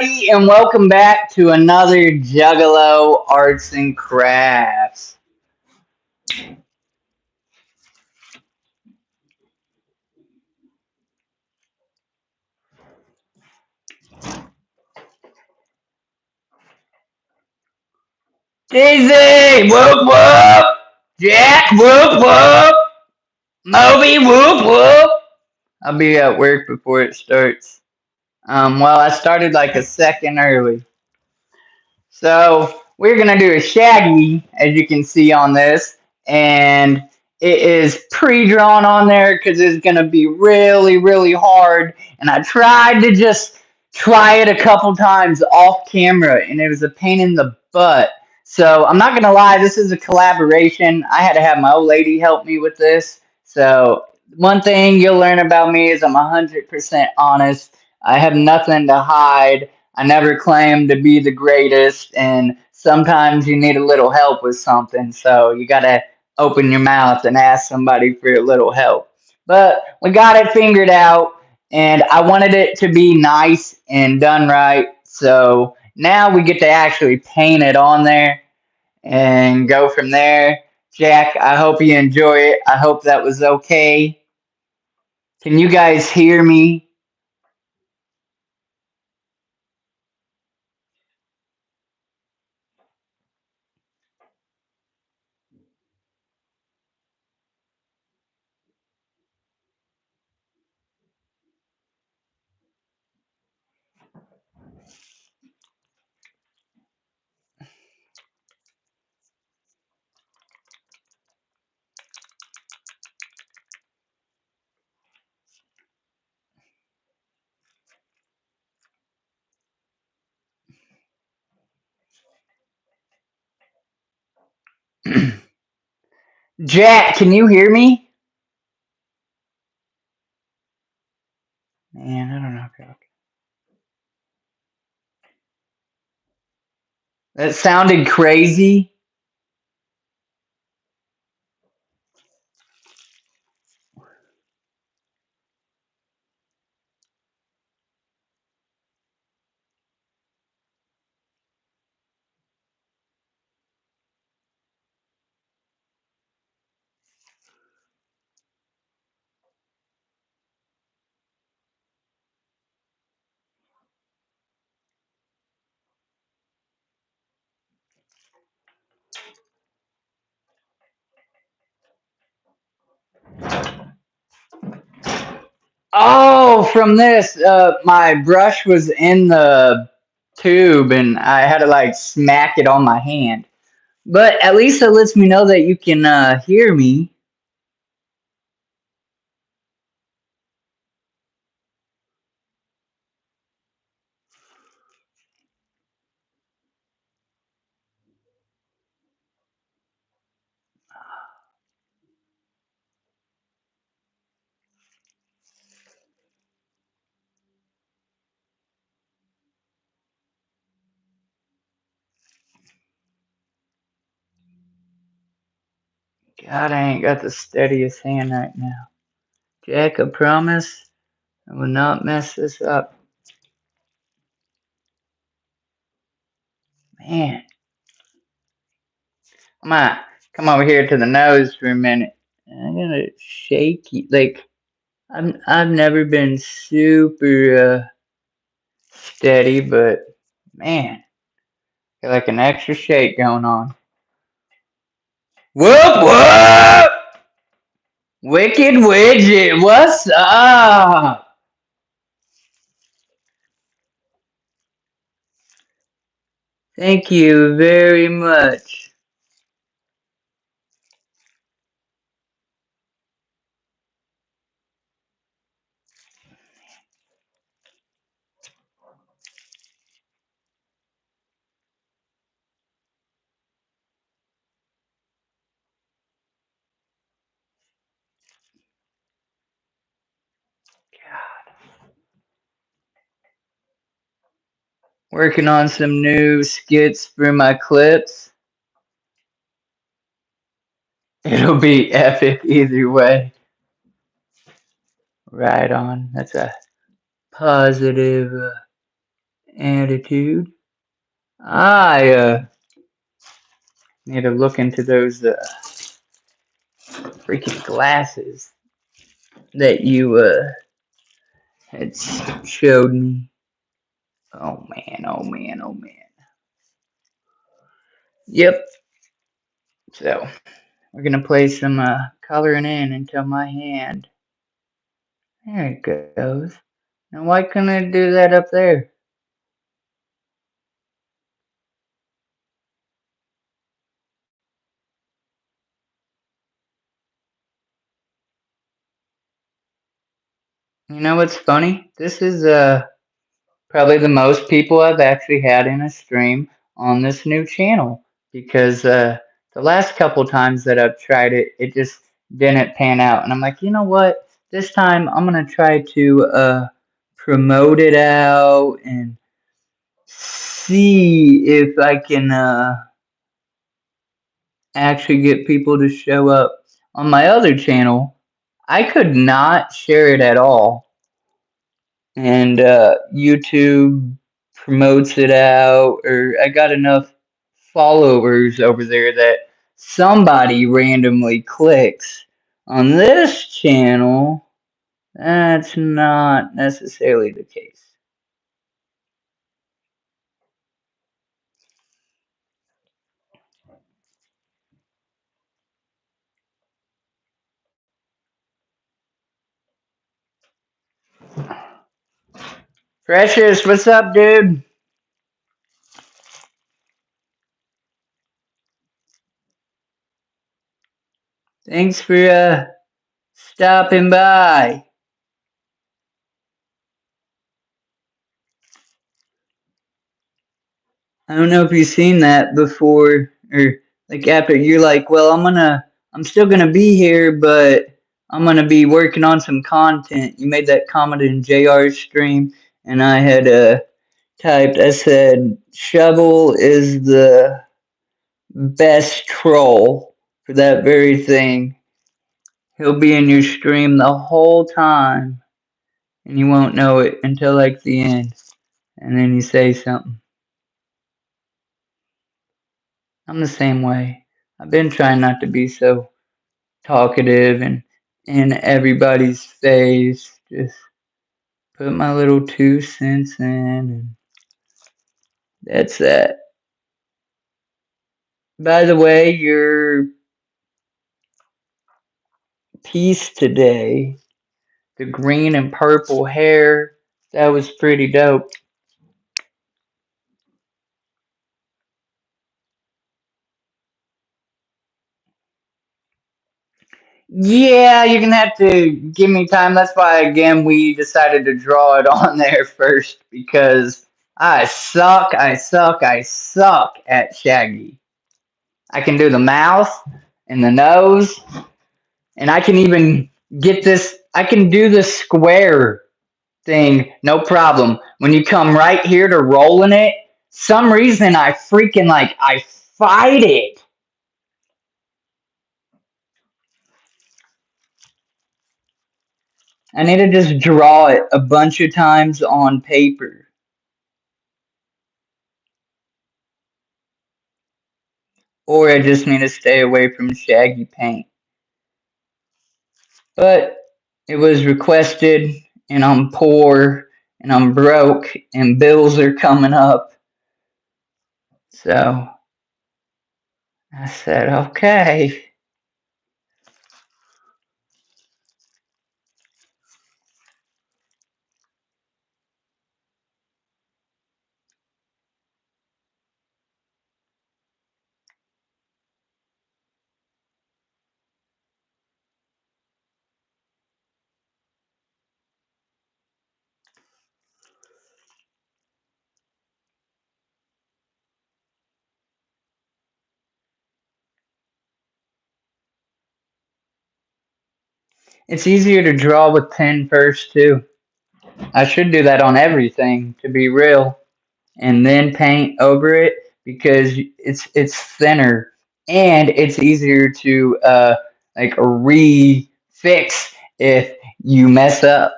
And welcome back to another Juggalo Arts and Crafts. Daisy, whoop whoop! Jack, whoop whoop! Moby, whoop whoop! I'll be at work before it starts. Well, I started like a second early. So we're gonna do a shaggy, as you can see on this, and it is pre-drawn on there because it's gonna be really, really hard. And I tried to just try it a couple times off camera, and it was a pain in the butt. So I'm not gonna lie, this is a collaboration. I had to have my old lady help me with this. So one thing you'll learn about me is I'm 100% honest. I have nothing to hide. I never claimed to be the greatest, and sometimes you need a little help with something, so you gotta open your mouth and ask somebody for a little help. But we got it figured out, and I wanted it to be nice and done right, so now we get to actually paint it on there and go from there. Jack, I hope you enjoy it. I hope that was okay. Can you guys hear me? Jack, can you hear me? Man, I don't know. That sounded crazy. Oh, from this, my brush was in the tube and I had to like smack it on my hand. But at least it lets me know that you can hear me. God, I ain't got the steadiest hand right now. Jack, I promise I will not mess this up. Man, I'm gonna come over here to the nose for a minute. I'm gonna shaky. Like, I've never been super steady, but man, got like an extra shake going on. Whoop whoop! Wicked Widget, what's up? Thank you very much. Working on some new skits for my clips. It'll be epic either way. Right on. That's a positive attitude. I need to look into those freaking glasses that you had showed me. Oh man, oh man, oh man. Yep. So we're gonna play some coloring in until my hand. There it goes. Now why couldn't I do that up there? You know what's funny? This is probably the most people I've actually had in a stream on this new channel because the last couple times that I've tried it, it just didn't pan out. And I'm like, you know what? This time I'm gonna try to promote it out and see if I can actually get people to show up. On my other channel, I could not share it at all. And YouTube promotes it out, or I got enough followers over there that somebody randomly clicks. On this channel, that's not necessarily the case. Precious, what's up, dude? Thanks for stopping by. I don't know if you've seen that before, or like after you're like, well, I'm still gonna be here, but I'm gonna be working on some content. You made that comment in JR's stream, and I had typed, I said, Shovel is the best troll for that very thing. He'll be in your stream the whole time, and you won't know it until like the end, and then you say something. I'm the same way. I've been trying not to be so talkative and in everybody's face. Just put my little 2 cents in, and that's that. By the way, your piece today, the green and purple hair, that was pretty dope. Yeah, you're gonna have to give me time. That's why, again, we decided to draw it on there first because I suck at shaggy. I can do the mouth and the nose, and I can even get this. I can do the square thing, no problem. When you come right here to rolling it, some reason I freaking I fight it. I need to just draw it a bunch of times on paper. Or I just need to stay away from shaggy paint. But it was requested, and I'm poor, and I'm broke, and bills are coming up. So I said, okay. It's easier to draw with pen first, too. I should do that on everything, to be real, and then paint over it because it's thinner and it's easier to re-fix if you mess up.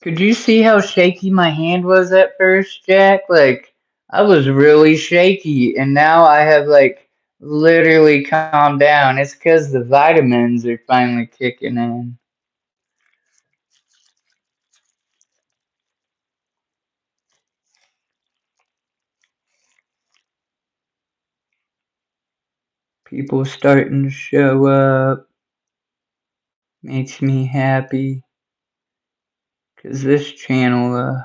Could you see how shaky my hand was at first, Jack? Like, I was really shaky, and now I have, like, literally calmed down. It's because the vitamins are finally kicking in. People starting to show up. Makes me happy. Because this channel,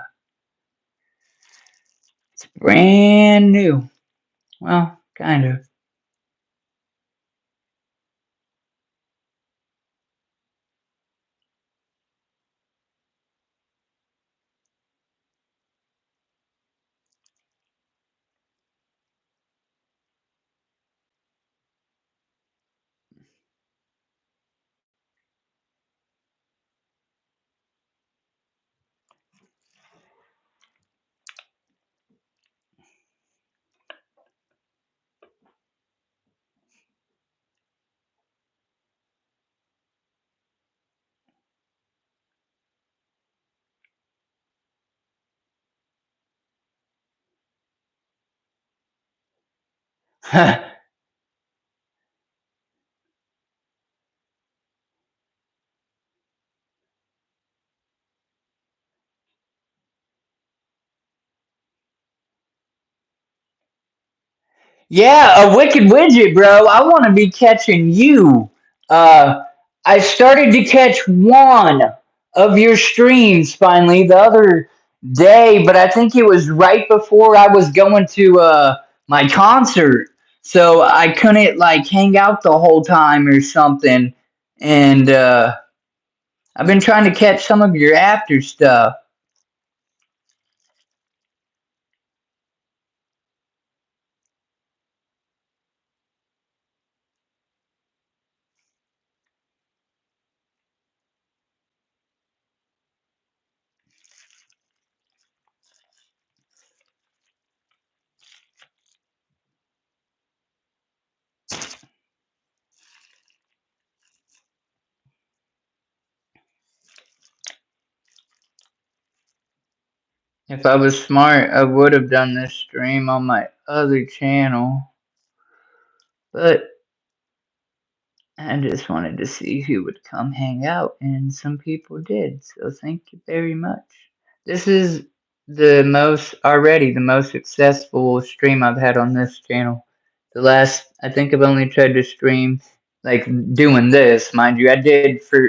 it's brand new. Well, kind of. Yeah, a wicked widget, bro. I want to be catching you. Uh, I started to catch one of your streams finally the other day, but I think it was right before I was going to my concert, so I couldn't like hang out the whole time or something. And I've been trying to catch some of your after stuff. If I was smart, I would have done this stream on my other channel, but I just wanted to see who would come hang out, and some people did, so thank you very much. This is the most successful stream I've had on this channel. I think I've only tried to stream, like, doing this, mind you. I did for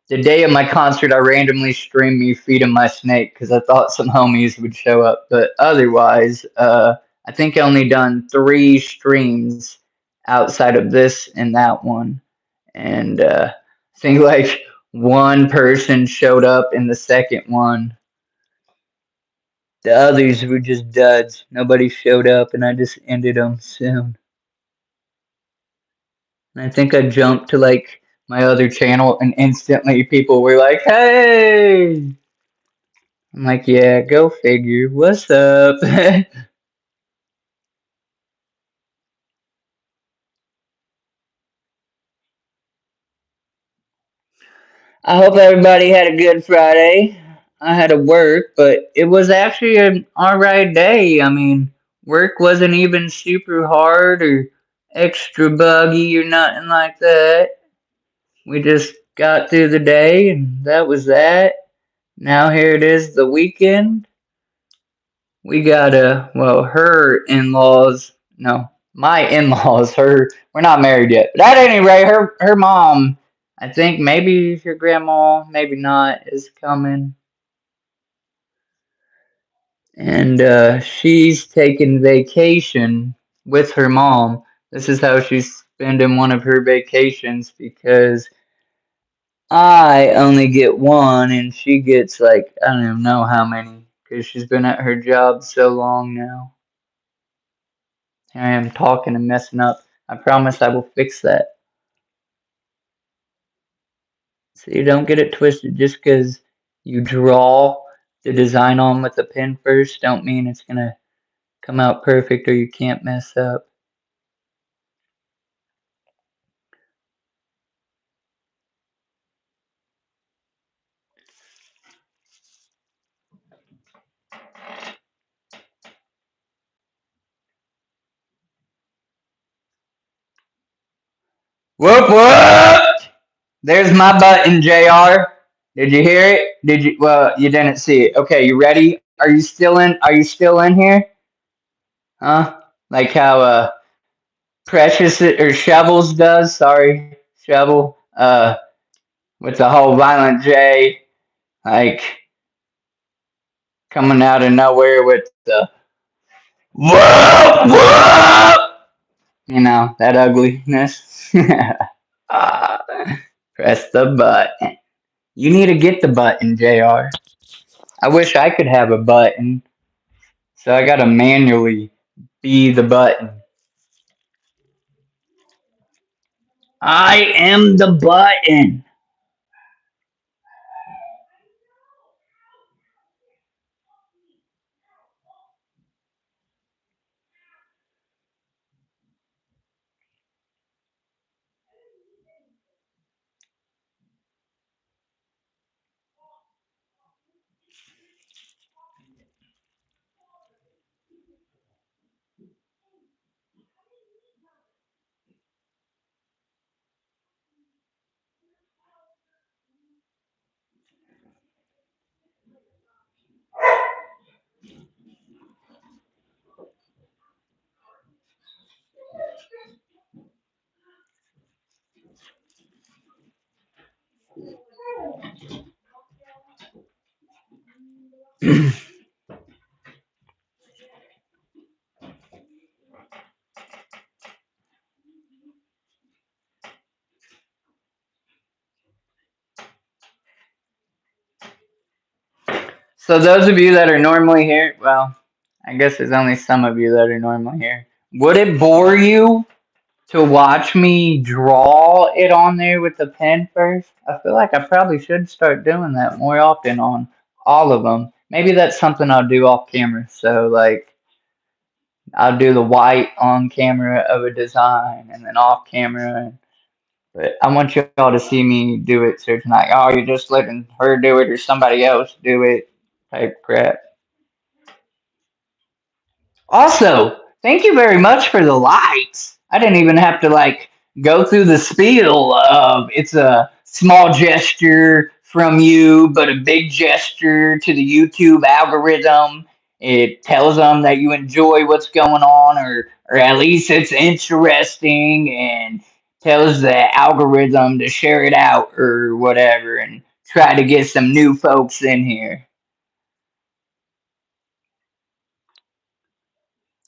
the day of my concert, I randomly streamed me feeding my snake because I thought some homies would show up, but otherwise, I think I only done 3 streams outside of this and that one, and I think like one person showed up in the second one. The others were just duds. Nobody showed up, and I just ended them soon. And I think I jumped to like my other channel, and instantly people were like, "Hey!" I'm like, "Yeah, go figure. What's up?" I hope everybody had a good Friday. I had to work, but it was actually an alright day. I mean, work wasn't even super hard or extra buggy or nothing like that. We just got through the day, and that was that. Now here it is, the weekend. We got her in-laws, no, my in-laws, we're not married yet. But at any rate, her mom, I think maybe your grandma, maybe not, is coming. And she's taking vacation with her mom. This is how she's spending one of her vacations because I only get one and she gets like, I don't even know how many because she's been at her job so long now. Here I am talking and messing up. I promise I will fix that. So you don't get it twisted just because you draw the design on with the pen first don't mean it's going to come out perfect or you can't mess up. Whoop whoop! There's my button, JR. Did you hear it? Did you? Well, you didn't see it. Okay, you ready? Are you still in? Are you still in here? Huh? Like how Precious or Shovels does. Sorry, Shovel. With the whole Violent J, like coming out of nowhere with the whoop whoop. You know that ugliness. Ah, press the button. You need to get the button, JR. I wish I could have a button, so I gotta manually be the button. I am the button. So those of you that are normally here, well, I guess there's only some of you that are normally here. Would it bore you to watch me draw it on there with the pen first? I feel like I probably should start doing that more often on all of them. Maybe that's something I'll do off camera. So like I'll do the white on camera of a design and then off camera. But I want y'all to see me do it so it's not, oh, you're just letting her do it or somebody else do it type crap. Also, thank you very much for the likes. I didn't even have to like go through the spiel of it's a small gesture from you, but a big gesture to the YouTube algorithm. It tells them that you enjoy what's going on, or at least it's interesting, and tells the algorithm to share it out or whatever, and try to get some new folks in here.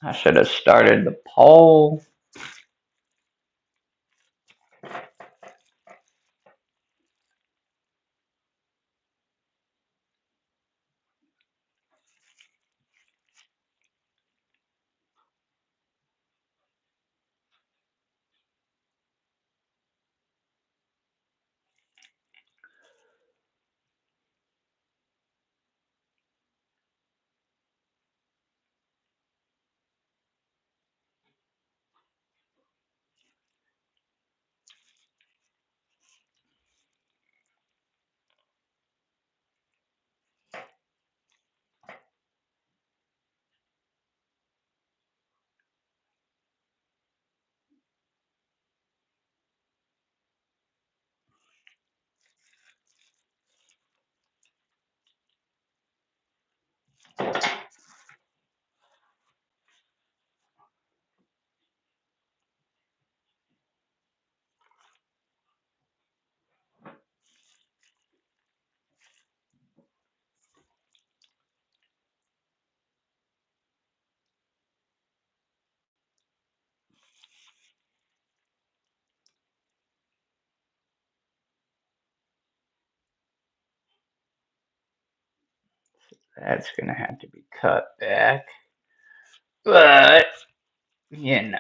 I should have started the poll. That's gonna have to be cut back. But, you know.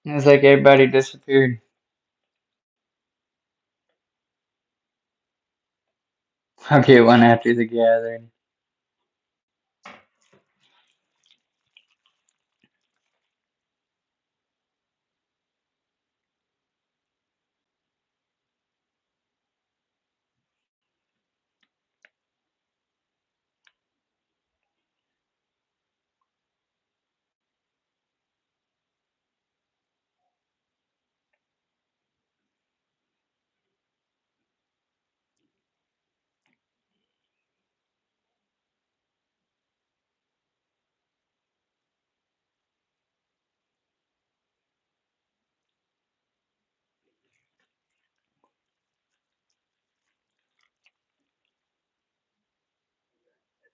It's like everybody disappeared. I'll get one after the gathering.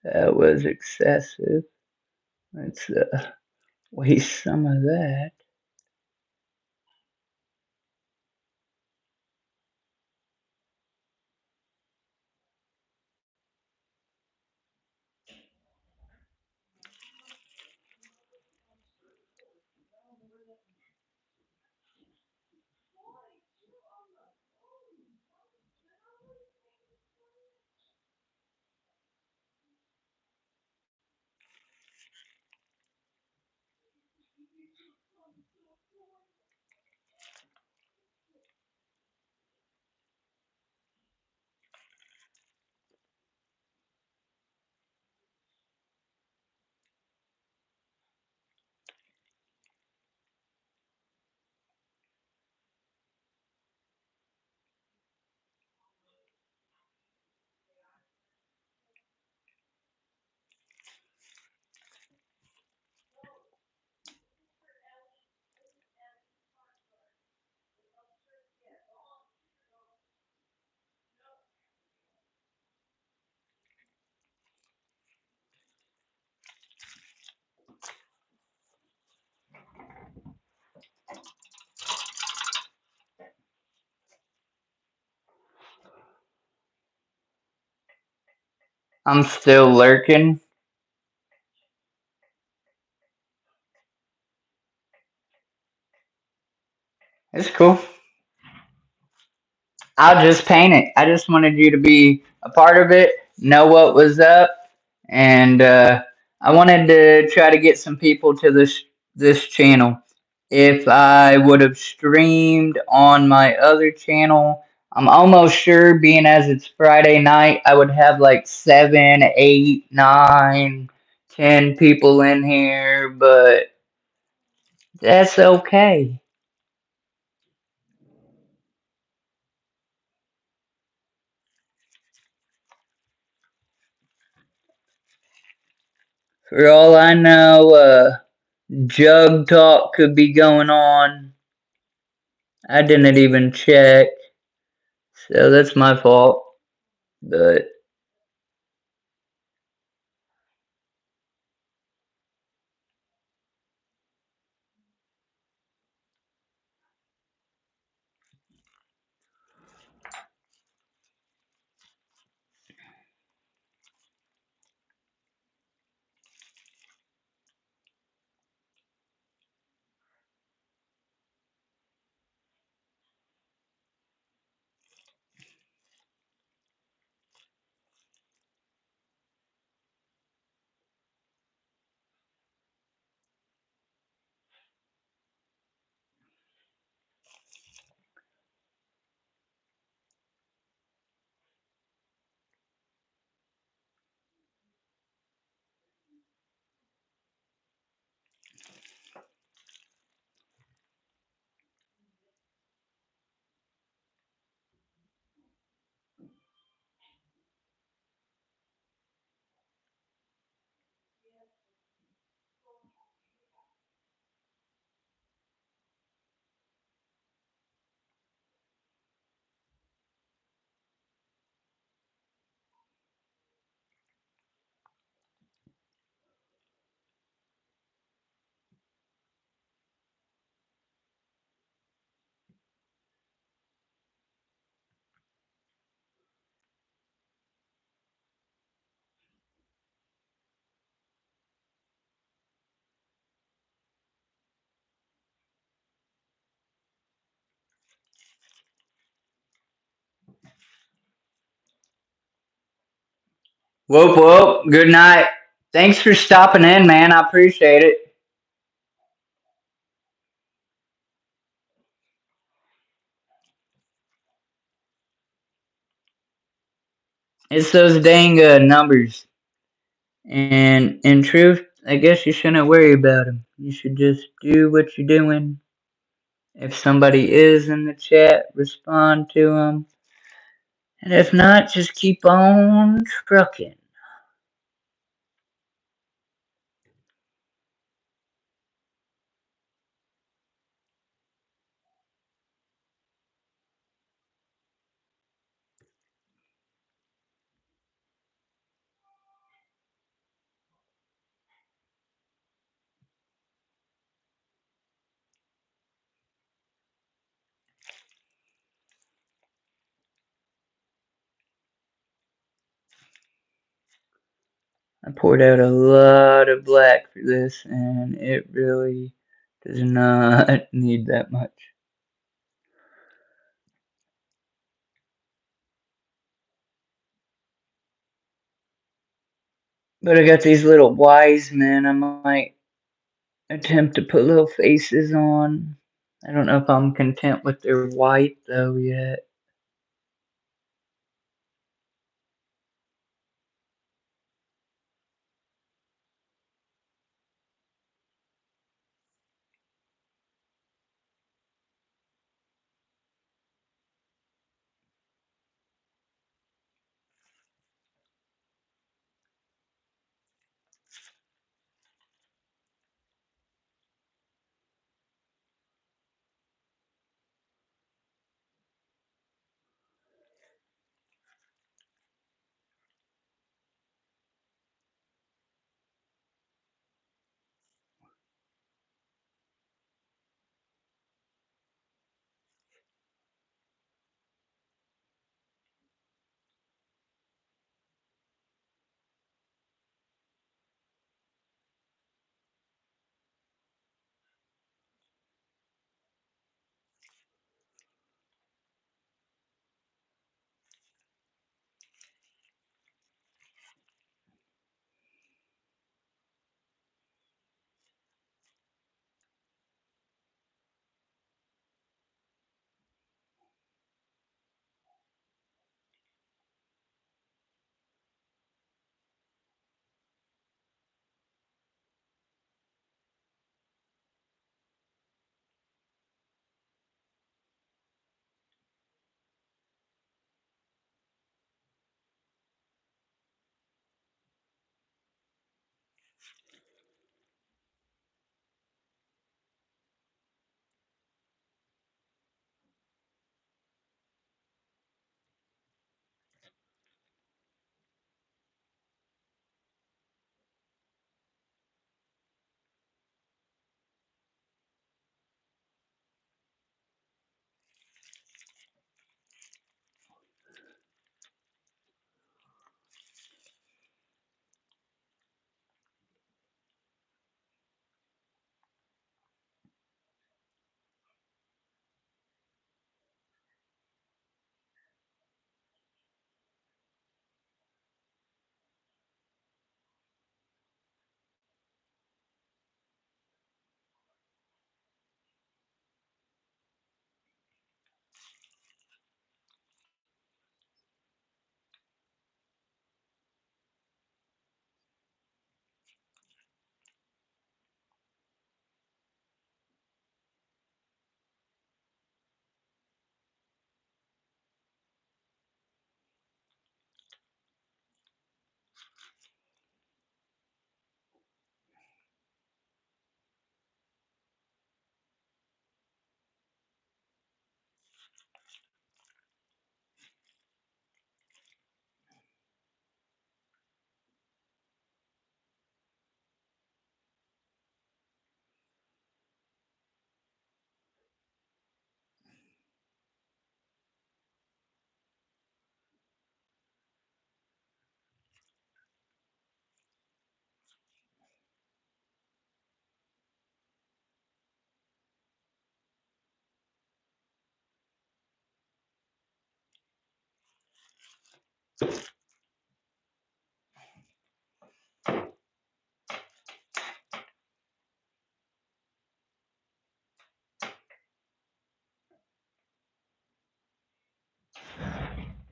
That was excessive. Let's waste some of that. I'm still lurking. It's cool. I'll just paint it. I just wanted you to be a part of it, know what was up, and I wanted to try to get some people to this channel. If I would have streamed on my other channel, I'm almost sure, being as it's Friday night, I would have like 7, 8, 9, 10 people in here, but that's okay. For all I know, Jug Talk could be going on. I didn't even check, so that's my fault. But Whoop whoop. Good night. Thanks for stopping in, man. I appreciate it. It's those dang numbers. And in truth, I guess you shouldn't worry about them. You should just do what you're doing. If somebody is in the chat, respond to them. And if not, just keep on trucking. I poured out a lot of black for this, and it really does not need that much. But I got these little wise men I might attempt to put little faces on. I don't know if I'm content with their white though yet.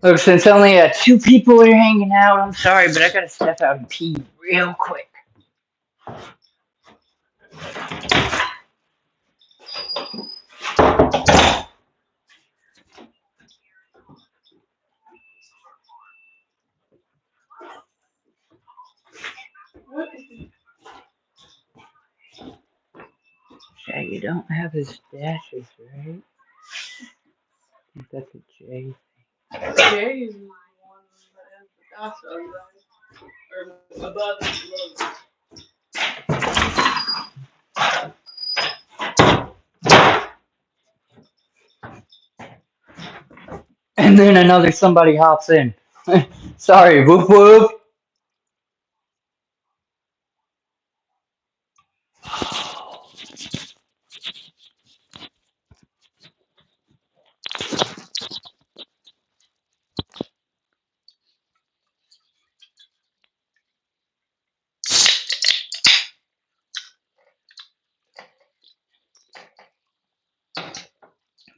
Look, since only two people are hanging out, I'm sorry, but I gotta step out and pee real quick. Shaggy don't have his dashes, right? I think that's a J. J is the one that has the dash on, right? Or above and below. And then another somebody hops in. Sorry, whoop whoop.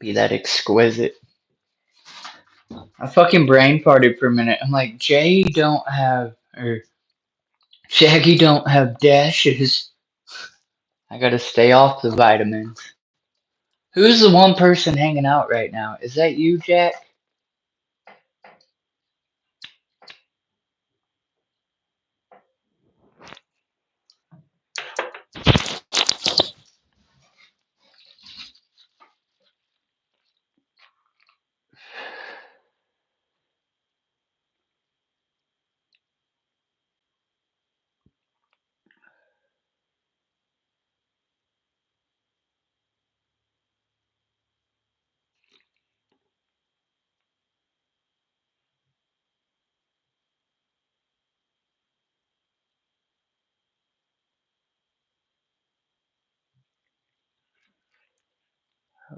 Be that exquisite. I fucking brain farted for a minute. I'm like, Jay don't have, or Shaggy don't have dashes. I gotta stay off the vitamins. Who's the one person hanging out right now? Is that you, Jack?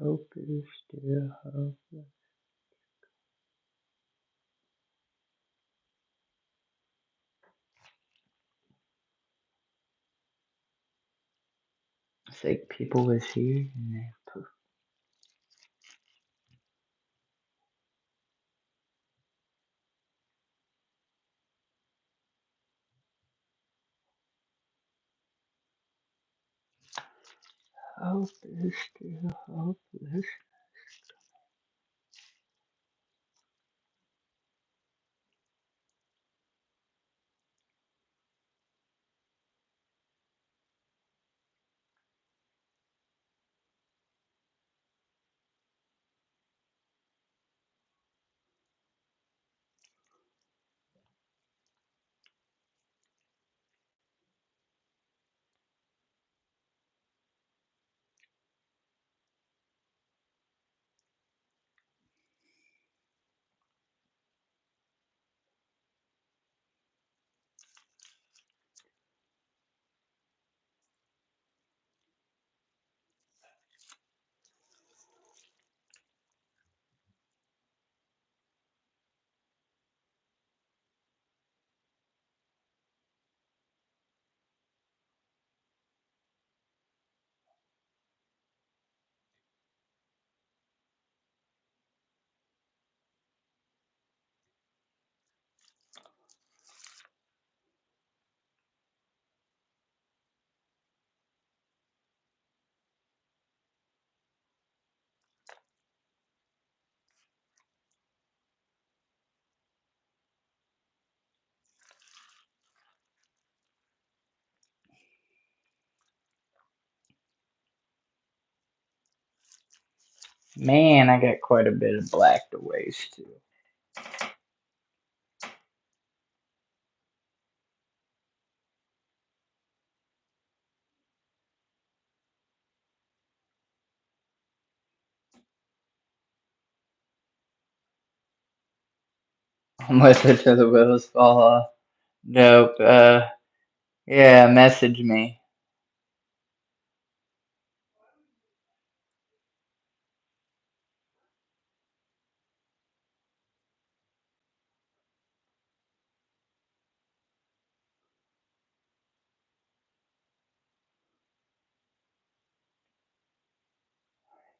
Hope is still hopeless. It's like people was here and they poof. Hope is still hopeless. Man, I got quite a bit of black to waste too. Unless until the wheels fall off. Nope. Yeah, message me.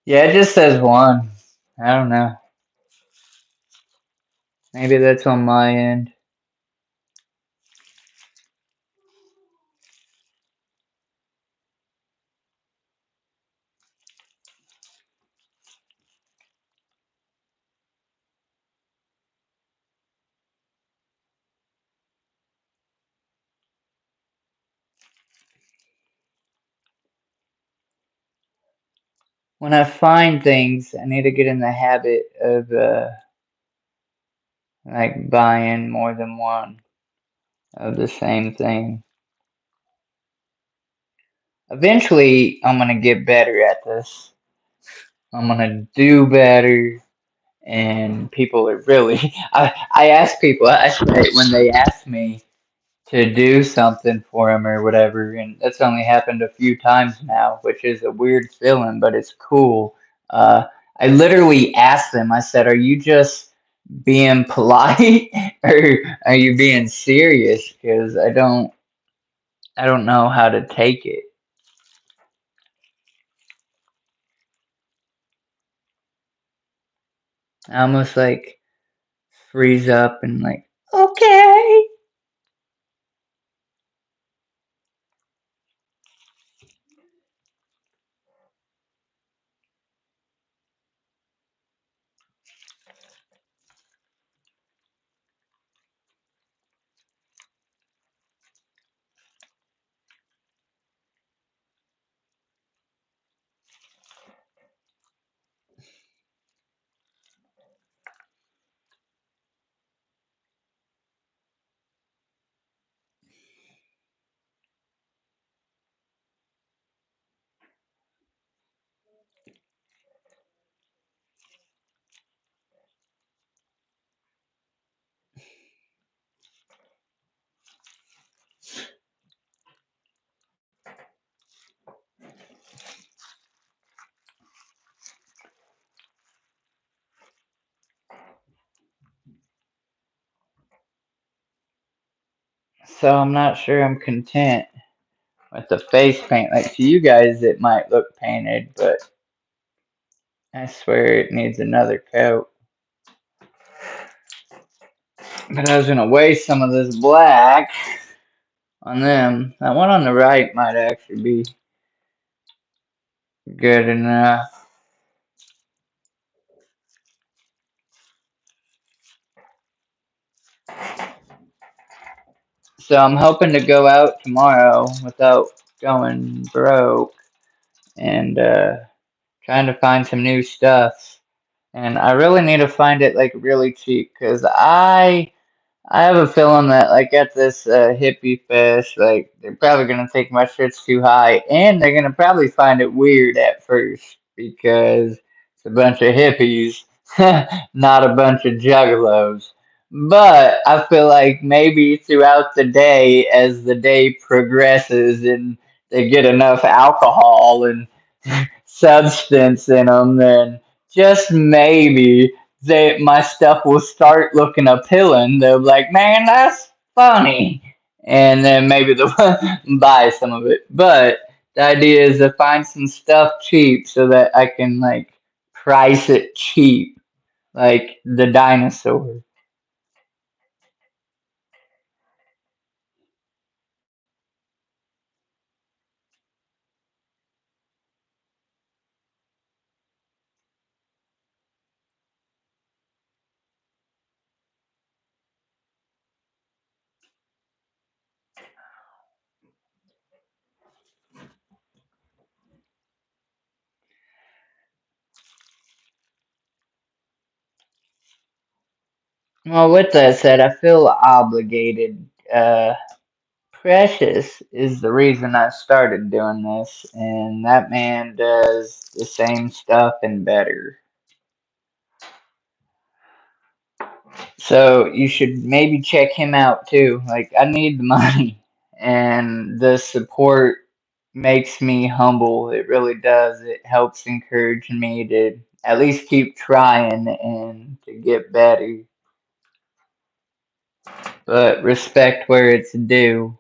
Yeah, it just says one. I don't know. Maybe that's on my end. When I find things, I need to get in the habit of like buying more than one of the same thing. Eventually, I'm gonna get better at this. I'm gonna do better, and people are really. I ask people. I say when they ask me to do something for them or whatever, and that's only happened a few times now, which is a weird feeling, but it's cool. Uh, I literally asked them. I said, "Are you just being polite, or are you being serious? Because I don't know how to take it. I almost like freeze up and like, okay." So I'm not sure I'm content with the face paint. Like to you guys, it might look painted, but I swear it needs another coat. But I was gonna waste some of this black on them. That one on the right might actually be good enough. So I'm hoping to go out tomorrow without going broke and trying to find some new stuff. And I really need to find it like really cheap because I have a feeling that like at this hippie fest, like they're probably gonna think my shit's too high, and they're gonna probably find it weird at first because it's a bunch of hippies, not a bunch of juggalos. But I feel like maybe throughout the day, as the day progresses and they get enough alcohol and substance in them, then just maybe my stuff will start looking appealing. They'll be like, man, that's funny. And then maybe they'll buy some of it. But the idea is to find some stuff cheap so that I can like price it cheap, like the dinosaur. Well, with that said, I feel obligated. Precious is the reason I started doing this, and that man does the same stuff and better. So you should maybe check him out too. Like I need the money and the support makes me humble. It really does. It helps encourage me to at least keep trying and to get better. But respect where it's due.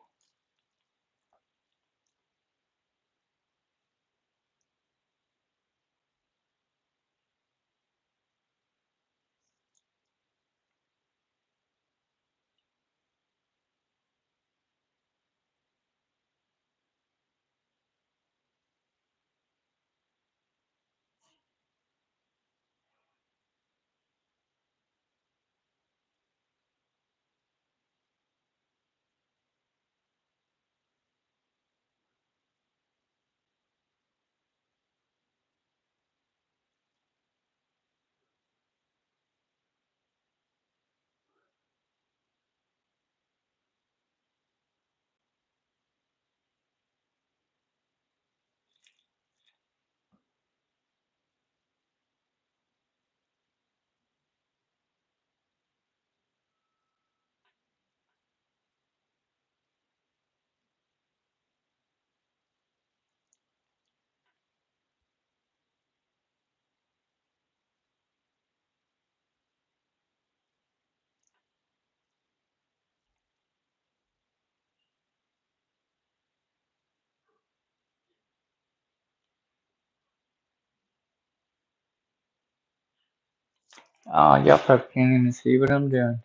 Oh, y'all probably can't even see what I'm doing.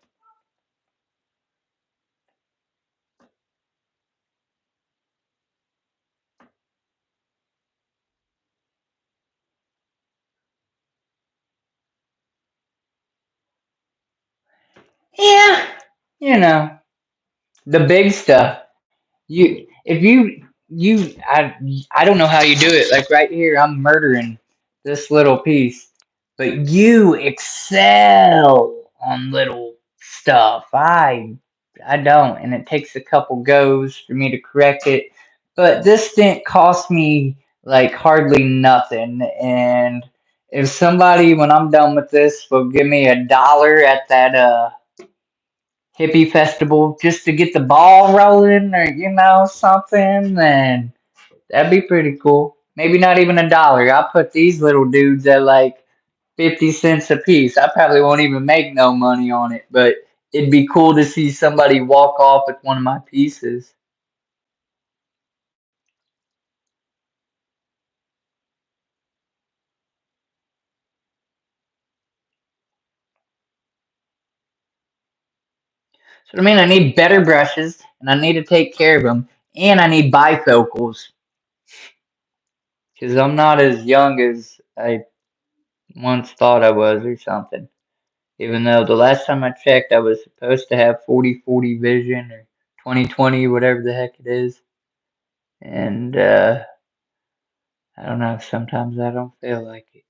Yeah, you know, the big stuff. If I don't know how you do it. Like right here, I'm murdering this little piece, but you excel on little stuff. I don't, and it takes a couple goes for me to correct it. But this didn't cost me like hardly nothing. And if somebody, when I'm done with this, will give me $1 at that hippie festival just to get the ball rolling, or something, then that'd be pretty cool. Maybe not even $1. I'll put these little dudes at like 50 cents a piece. I probably won't even make no money on it, but it'd be cool to see somebody walk off with one of my pieces. So I mean, I need better brushes, and I need to take care of them, and I need bifocals because I'm not as young as I once thought I was, or something. Even though the last time I checked, I was supposed to have 40/40 vision, or 20/20, whatever the heck it is. And I don't know, sometimes I don't feel like it.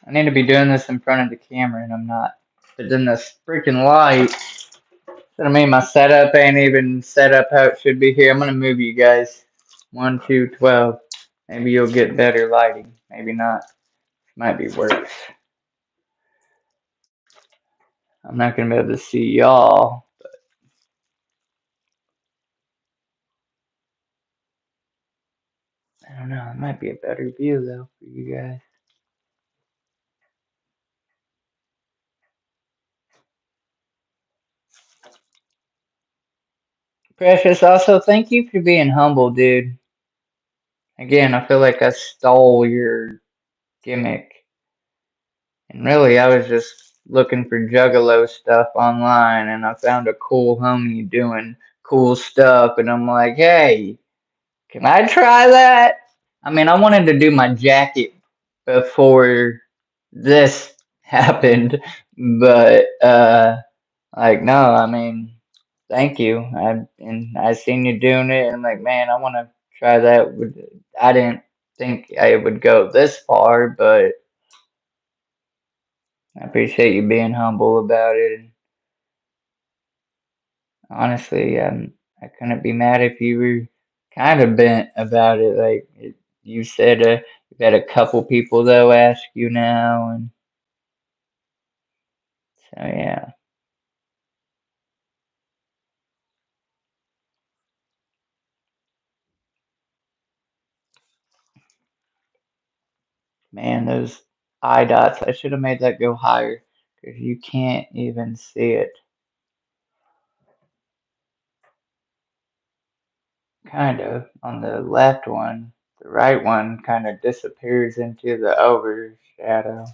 I need to be doing this in front of the camera, and I'm not. But then this freaking light, so I mean, my setup ain't even set up how it should be here. I'm gonna move you guys. 1, 2, 12. Maybe you'll get better lighting. Maybe not. Might be worse. I'm not gonna be able to see y'all. I don't know. It might be a better view though for you guys. Precious, also thank you for being humble, dude. Again, I feel like I stole your gimmick. And really, I was just looking for Juggalo stuff online, and I found a cool homie doing cool stuff, and I'm like, hey, can I try that? I mean, I wanted to do my jacket before this happened, but like, no, I mean, thank you. I seen you doing it, and I'm like, man, I want to try that. I didn't think I would go this far, but I appreciate you being humble about it. And honestly, I couldn't be mad if you were kind of bent about it. You said, you've had a couple people though ask you now, and so yeah, man, those eye dots. I should have made that go higher because you can't even see it. Kind of on the left one. The right one kind of disappears into the overshadow.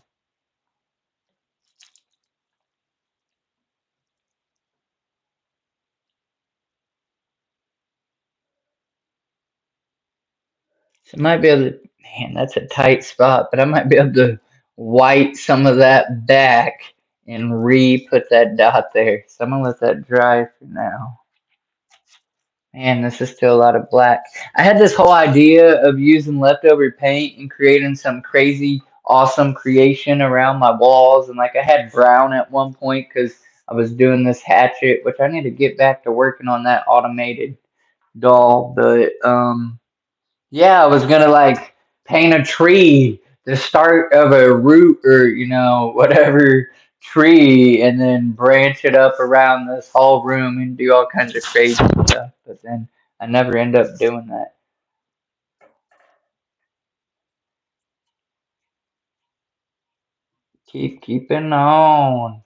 So I might be able to, man, that's a tight spot, but I might be able to white some of that back and re-put that dot there. So I'm gonna let that dry for now. Man, this is still a lot of black. I had this whole idea of using leftover paint and creating some crazy, awesome creation around my walls. And like I had brown at one point because I was doing this hatchet, which I need to get back to working on that automated doll. But yeah, I was gonna like paint a tree, the start of a root or whatever tree, and then branch it up around this whole room and do all kinds of crazy stuff. But then I never end up doing that. Keep keeping on.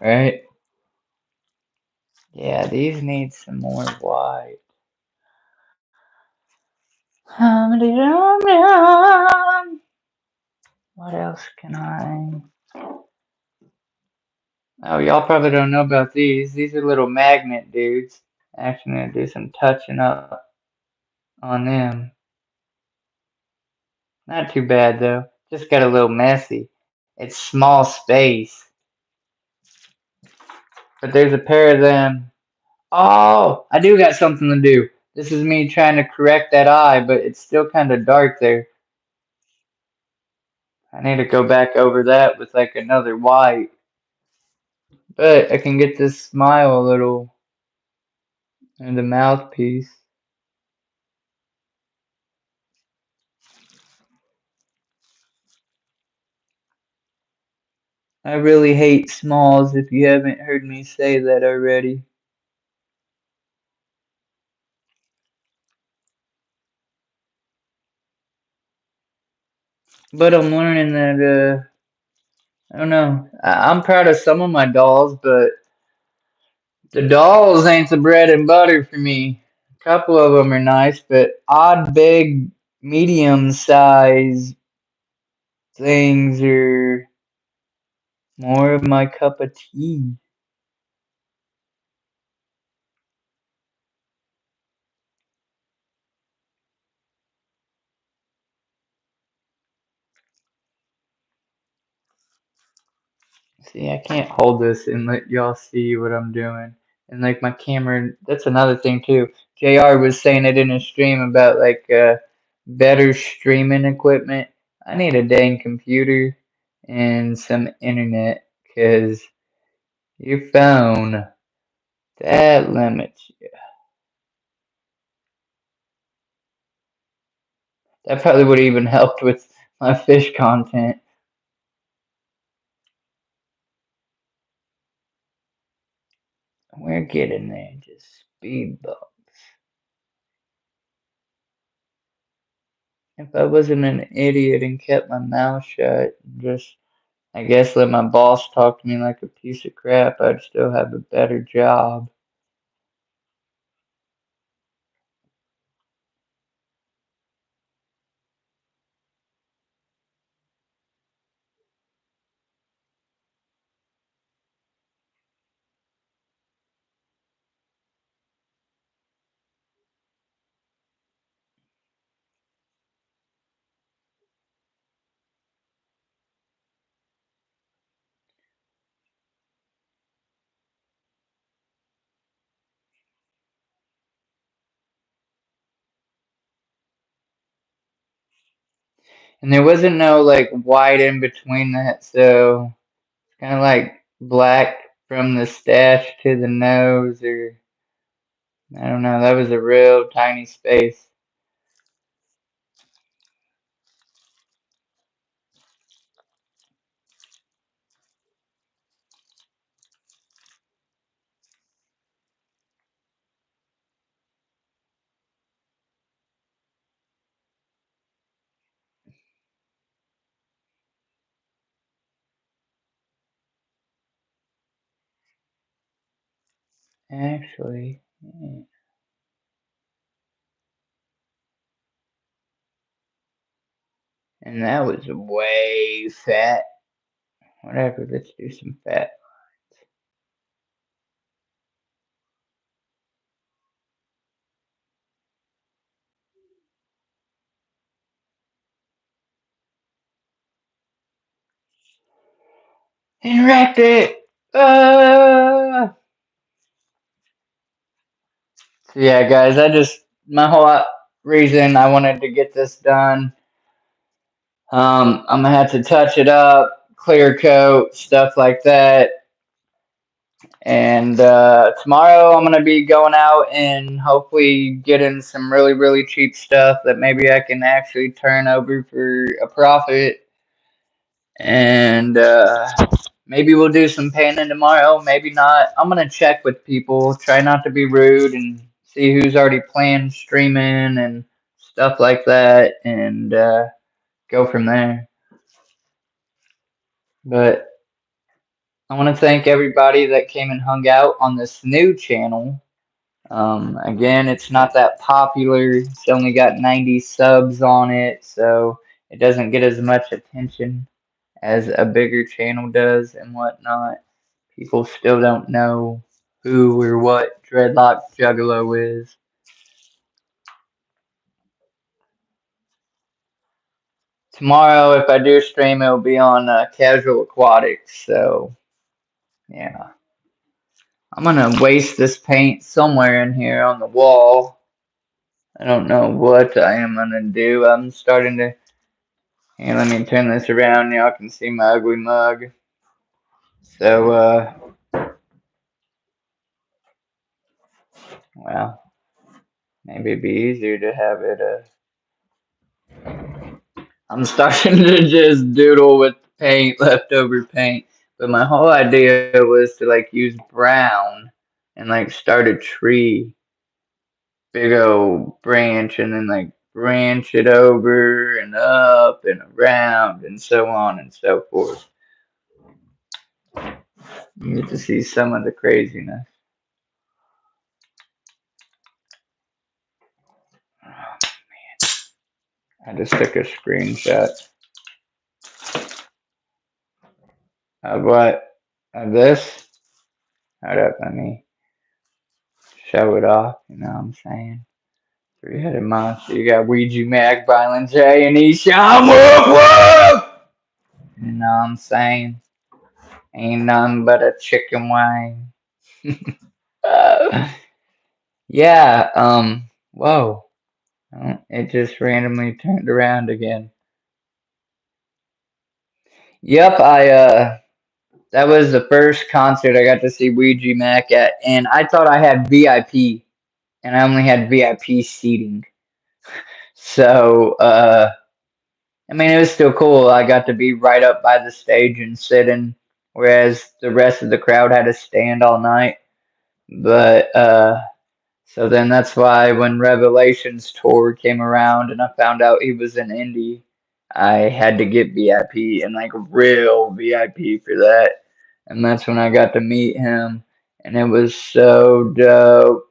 Right? Yeah, these need some more white. What else can I? Oh, y'all probably don't know about these. These are little magnet dudes. Actually, gonna do some touching up on them. Not too bad though. Just got a little messy. It's small space, but there's a pair of them. Oh, I do got something to do. This is me trying to correct that eye, but it's still kind of dark there. I need to go back over that with like another white. But I can get this smile a little in the mouthpiece. I really hate smalls if you haven't heard me say that already. But I'm learning that I don't know. I'm proud of some of my dolls, but the dolls ain't the bread and butter for me. A couple of them are nice, but odd, big, medium size things are more of my cup of tea. See, I can't hold this and let y'all see what I'm doing. And like my camera, that's another thing too. JR was saying it in his stream about like better streaming equipment. I need a dang computer and some internet because your phone, that limits you. That probably would have even helped with my fish content. We're getting there, just speed bumps. If I wasn't an idiot and kept my mouth shut, just I guess let my boss talk to me like a piece of crap, I'd still have a better job. And there wasn't no like white in between that, so it's kind of like black from the stash to the nose, or I don't know. That was a real tiny space. Actually, yeah. And that was way fat. Whatever, let's do some fat. and wrecked it. So yeah, guys, my whole reason I wanted to get this done. I'm gonna have to touch it up, clear coat, stuff like that. And tomorrow I'm gonna be going out and hopefully getting some really, really cheap stuff that maybe I can actually turn over for a profit. And maybe we'll do some painting tomorrow, maybe not. I'm gonna check with people, try not to be rude, and see who's already planned streaming and stuff like that, and go from there. But I want to thank everybody that came and hung out on this new channel. Again, it's not that popular. It's only got 90 subs on it, so it doesn't get as much attention as a bigger channel does and whatnot. People still don't know who or what Dreadlockjuggalo is. Tomorrow, if I do stream, it'll be on Casual Aquatics, so yeah. I'm gonna waste this paint somewhere in here on the wall. I don't know what I am gonna do. I'm starting to. Hey, let me turn this around. Y'all can see my ugly mug. So, well, maybe it'd be easier to have it. I'm starting to just doodle with paint, leftover paint. But my whole idea was to like use brown and like start a tree, big old branch, and then like branch it over and up and around and so on and so forth. You get to see some of the craziness. Oh, man. I just took a screenshot of what? Of this? Hold up, let me show it off, you know what I'm saying? Three-headed monster. You got Ouija, Mac, Violent J, and Esham. Whoop whoop! You know what I'm saying? Ain't nothing but a chicken wing. Yeah, whoa. Oh, it just randomly turned around again. Yep, that was the first concert I got to see Ouija Mac at, and I thought I had VIP, and I only had VIP seating. So, I mean, it was still cool. I got to be right up by the stage and sitting, whereas the rest of the crowd had to stand all night. But, so then that's why when Revelations tour came around and I found out he was in Indy, I had to get VIP and like real VIP for that. And that's when I got to meet him, and it was so dope.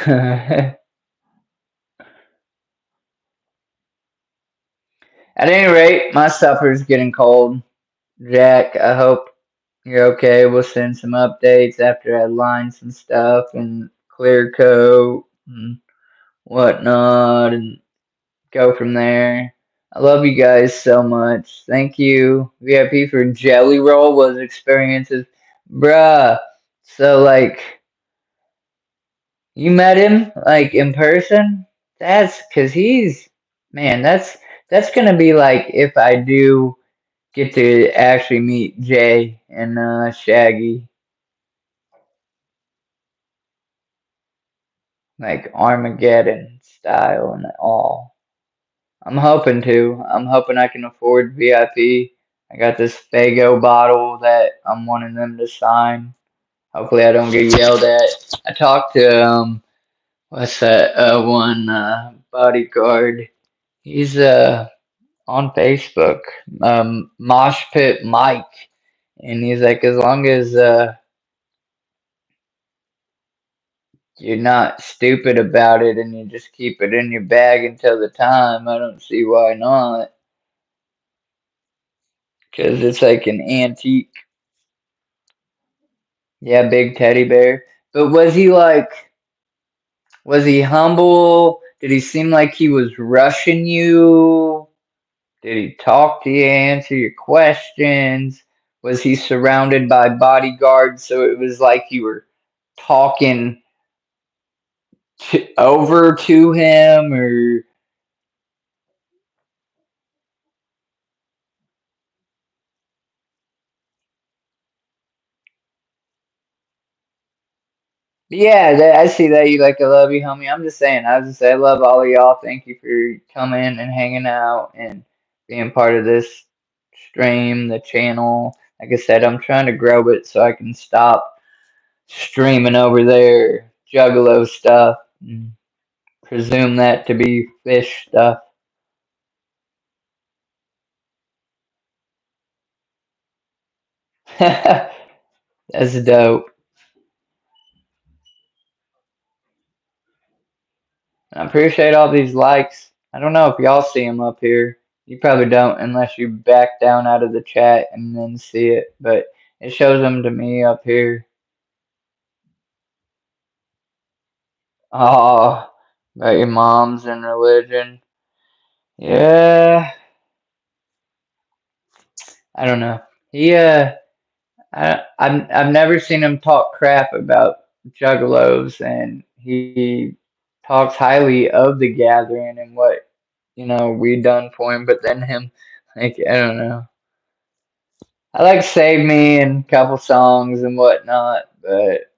At any rate, my supper's getting cold. Jack, I hope you're okay. We'll send some updates after I line some stuff and clear coat and whatnot and go from there. I love you guys so much. Thank you. VIP for Jelly Roll was experiences. Bruh. So like you met him like in person? That's cause he's man, that's gonna be like if I do get to actually meet Jay and Shaggy. Like Armageddon style and all. I'm hoping to. I'm hoping I can afford VIP. I got this Fago bottle that I'm wanting them to sign. Hopefully I don't get yelled at. I talked to what's that one bodyguard. He's on Facebook. Mosh Pit Mike. And he's like, as long as you're not stupid about it and you just keep it in your bag until the time, I don't see why not. Because it's like an antique. Yeah, big teddy bear. But was he humble? Did he seem like he was rushing you? Did he talk to you, answer your questions? Was he surrounded by bodyguards so it was like you were talking over to him, or yeah, I see that you like. I love you, homie. I'm just saying. I was just say I love all of y'all. Thank you for coming and hanging out and being part of this stream, the channel. Like I said, I'm trying to grow it so I can stop streaming over there Juggalo stuff and presume that to be fish stuff. That's dope. I appreciate all these likes. I don't know if y'all see them up here. You probably don't unless you back down out of the chat and then see it, but it shows them to me up here. Oh, about your moms and religion. Yeah, I don't know. He I've never seen him talk crap about juggalos, and he talks highly of the gathering and what we done for him. But then him, like, I don't know. I like Save Me and a couple songs and whatnot, but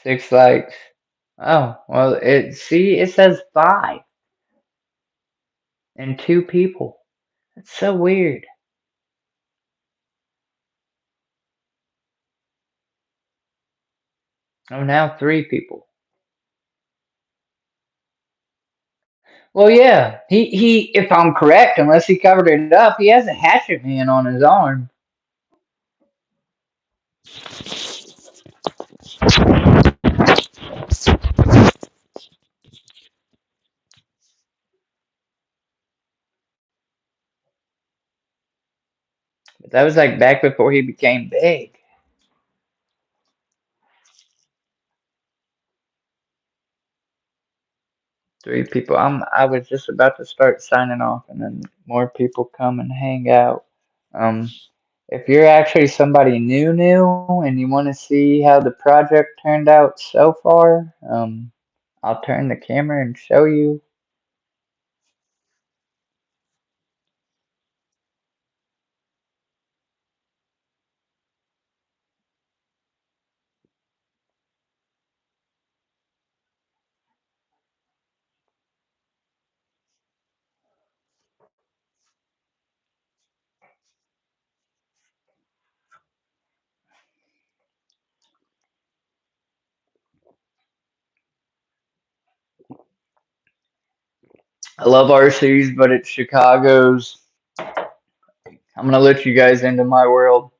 6 likes. Oh, well, it says 5 and 2 people. That's so weird. Oh, now 3 people. Well, yeah, he if I'm correct, unless he covered it up, he has a hatchetman on his arm. But that was like back before he became big. 3 people. I was just about to start signing off, and then more people come and hang out. Um, if you're actually somebody new, and you want to see how the project turned out so far, I'll turn the camera and show you. I love RCs, but it's Chicago's. I'm gonna let you guys into my world.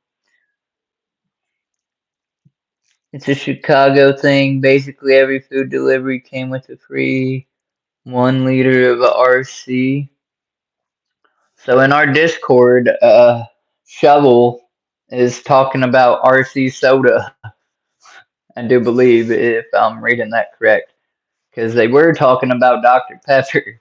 It's a Chicago thing. Basically, every food delivery came with a free 1 liter of RC. So in our Discord, Shovel is talking about RC soda. I do believe, if I'm reading that correct, because they were talking about Dr. Pepper.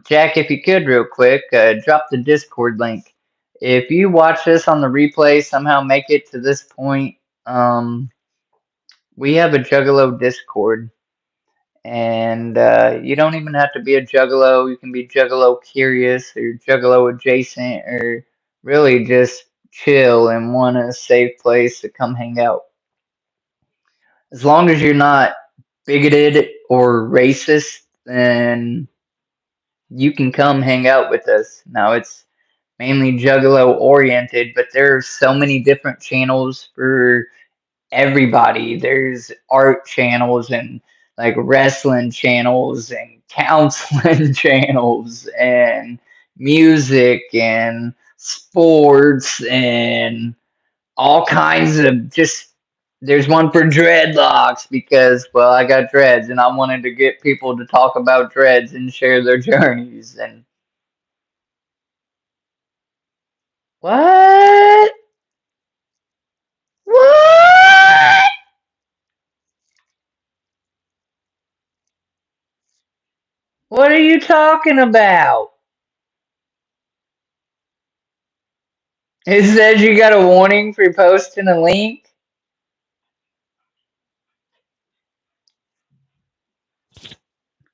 Jack, if you could, real quick, drop the Discord link. If you watch this on the replay, somehow make it to this point, um, we have a Juggalo Discord. And you don't even have to be a Juggalo. You can be Juggalo curious or Juggalo adjacent, or really just chill and want a safe place to come hang out. As long as you're not bigoted or racist, then you can come hang out with us. Now, it's mainly Juggalo oriented, but there are so many different channels for everybody. There's art channels and like wrestling channels and counseling channels and music and sports and all kinds of just there's one for dreadlocks because well I got dreads and I wanted to get people to talk about dreads and share their journeys and what? What? What are you talking about? It says you got a warning for posting a link.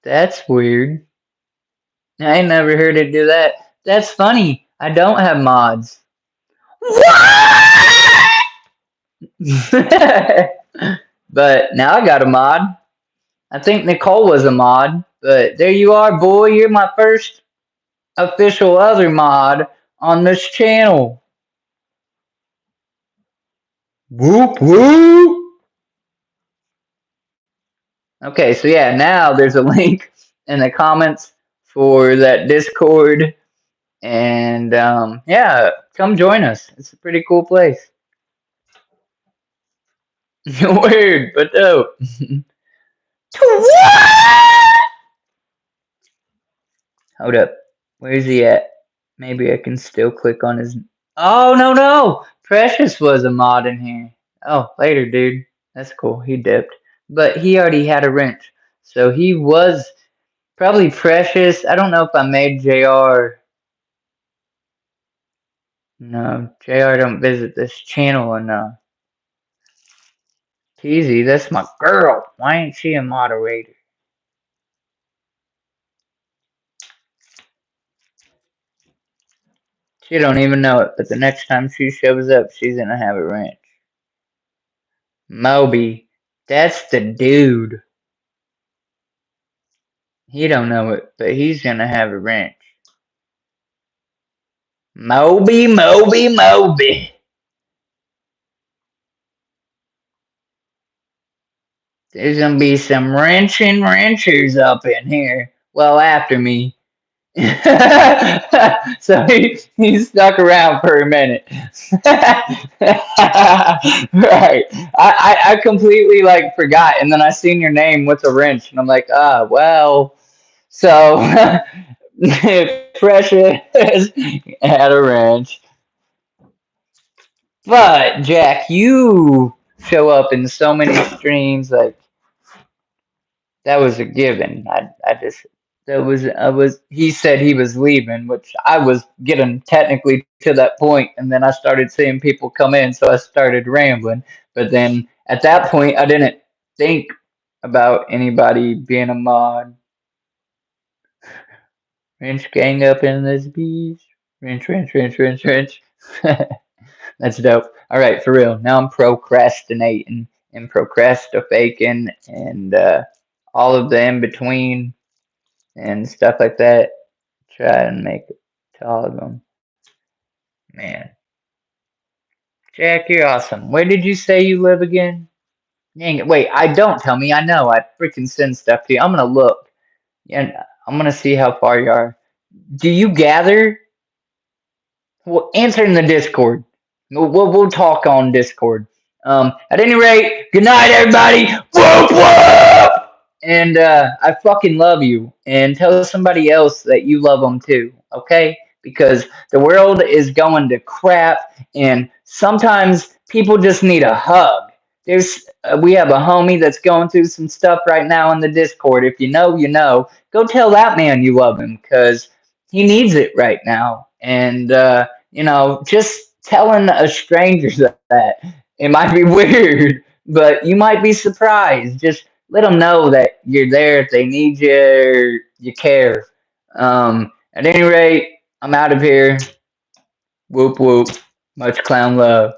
That's weird. I ain't never heard it do that. That's funny. I don't have mods. What? But now I got a mod. I think Nicole was a mod. But there you are, boy. You're my first official other mod on this channel. Whoop whoop. Okay, so yeah, now there's a link in the comments for that Discord, and yeah, come join us. It's a pretty cool place. Weird, but dope. Hold up, where's he at? Maybe I can still click on his. Oh no, Precious was a mod in here. Oh, later, dude. That's cool. He dipped, but he already had a wrench, so he was probably Precious. I don't know if I made Jr. No, JR don't visit this channel enough. Teasy, that's my girl. Why ain't she a moderator? She don't even know it, but the next time she shows up, she's gonna have a wrench. Moby, that's the dude. He don't know it, but he's gonna have a wrench. Moby. There's gonna be some wrenchers up in here. Well, after me. So he stuck around for a minute. Right. I completely like forgot, and then I seen your name with a wrench, and I'm like, well. So Precious had a wrench. But Jack, you show up in so many streams, like that was a given. I just that was I was he said he was leaving, which I was getting technically to that point, and then I started seeing people come in, so I started rambling. But then at that point I didn't think about anybody being a mod. Wrench gang up in this beach. Wrench. That's dope. All right, for real. Now I'm procrastinating and procrastinating and all of the in between and stuff like that. Try and make it to all of them. Man. Jack, you're awesome. Where did you say you live again? Dang it. Wait, I don't tell me. I know. I freaking send stuff to you. I'm going to look. Yeah, I'm going to see how far you are. Do you gather? Well, answer in the Discord. We'll talk on Discord. At any rate, good night, everybody. Whoop whoop. And I fucking love you. And tell somebody else that you love them too. Okay? Because the world is going to crap, and sometimes people just need a hug. We have a homie that's going through some stuff right now in the Discord. If you know, you know. Go tell that man you love him, because he needs it right now. And just telling a stranger that it might be weird, but you might be surprised. Just let them know that you're there if they need you or you care. At any rate, I'm out of here. Whoop whoop. Much clown love.